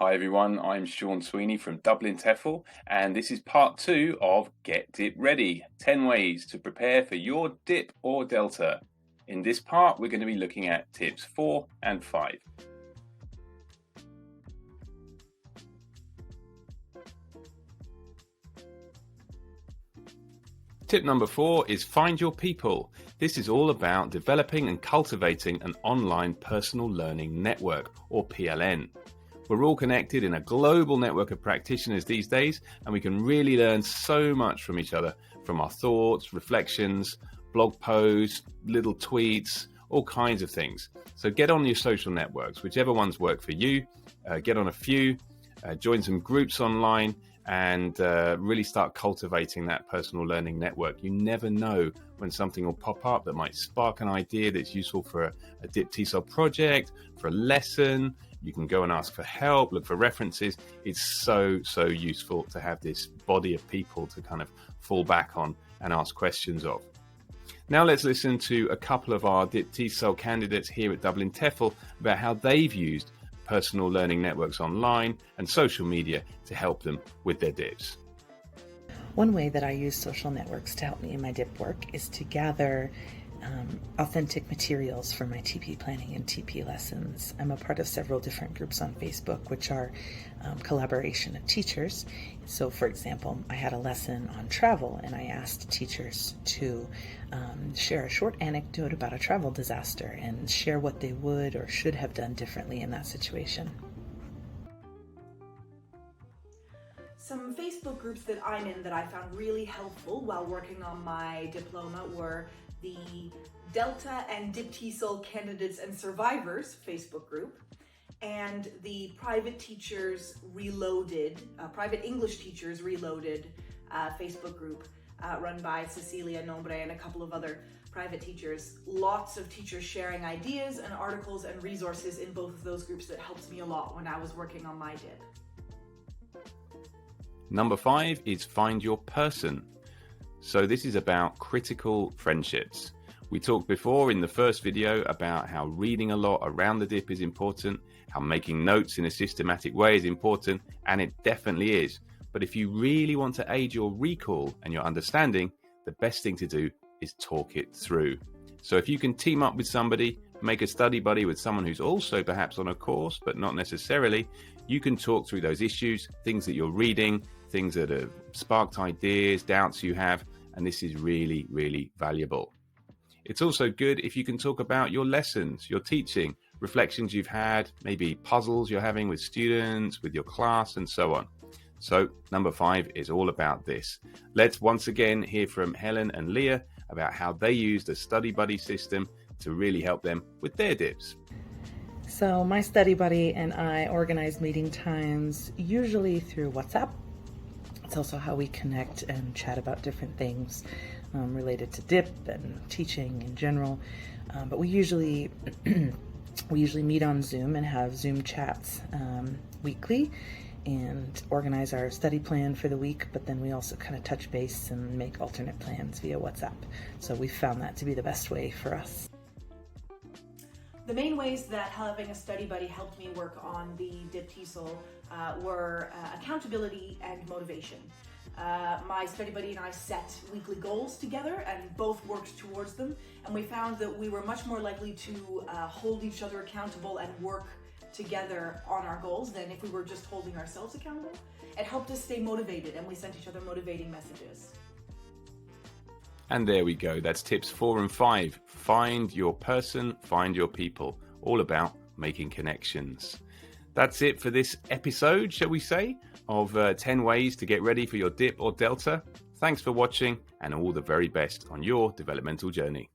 Hi everyone, I'm Sean Sweeney from Dublin TEFL, and this is part 2 of Get Dip Ready, 10 ways to prepare for your dip or delta. In this part, we're going to be looking at tips 4 and 5. Tip number 4 is find your people. This is all about developing and cultivating an online personal learning network, or PLN. We're all connected in a global network of practitioners these days, and we can really learn so much from each other, from our thoughts, reflections, blog posts, little tweets, all kinds of things. So get on your social networks, whichever ones work for you. Get on a few, join some groups online, and really start cultivating that personal learning network. You never know when something will pop up that might spark an idea that's useful for a Dip TESOL project, for a lesson. You can go and ask for help, look for references. It's so useful to have this body of people to kind of fall back on and ask questions of. Now let's listen to a couple of our Dip TESOL candidates here at Dublin TEFL about how they've used personal learning networks online and social media to help them with their dips. One way that I use social networks to help me in my dip work is to gather authentic materials for my TP planning and TP lessons. I'm a part of several different groups on Facebook, which are collaboration of teachers. So, for example, I had a lesson on travel, and I asked teachers to share a short anecdote about a travel disaster and share what they would or should have done differently in that situation. Some Facebook groups that I'm in that I found really helpful while working on my diploma were the Delta and Dip TESOL Candidates and Survivors Facebook group, and the Private English Teachers Reloaded Facebook group run by Cecilia Nombre and a couple of other private teachers. Lots of teachers sharing ideas and articles and resources in both of those groups that helped me a lot when I was working on my dip. Number 5 is find your person. So this is about critical friendships. We talked before in the first video about how reading a lot around the dip is important, how making notes in a systematic way is important, and it definitely is. But if you really want to aid your recall and your understanding, the best thing to do is talk it through. So if you can team up with somebody, make a study buddy with someone who's also perhaps on a course, but not necessarily, you can talk through those issues, things that you're reading, things that have sparked ideas, doubts you have, and this is really valuable. It's also good if you can talk about your lessons, your teaching, reflections you've had, maybe puzzles you're having with students, with your class, and so on. So number 5 is all about this. Let's once again hear from Helen and Leah about how they used a study buddy system to really help them with their dips. So my study buddy and I organize meeting times usually through WhatsApp. It's also how we connect and chat about different things related to dip and teaching in general. But we usually meet on Zoom and have Zoom chats weekly and organize our study plan for the week, but then we also kind of touch base and make alternate plans via WhatsApp. So we found that to be the best way for us. The main ways that having a study buddy helped me work on the Dip TESOL were accountability and motivation. My study buddy and I set weekly goals together and both worked towards them, and we found that we were much more likely to hold each other accountable and work together on our goals than if we were just holding ourselves accountable. It helped us stay motivated, and we sent each other motivating messages. And there we go. That's tips 4 and 5. Find your person, find your people. All about making connections. That's it for this episode, shall we say, of 10 ways to get ready for your dip or delta. Thanks for watching, and all the very best on your developmental journey.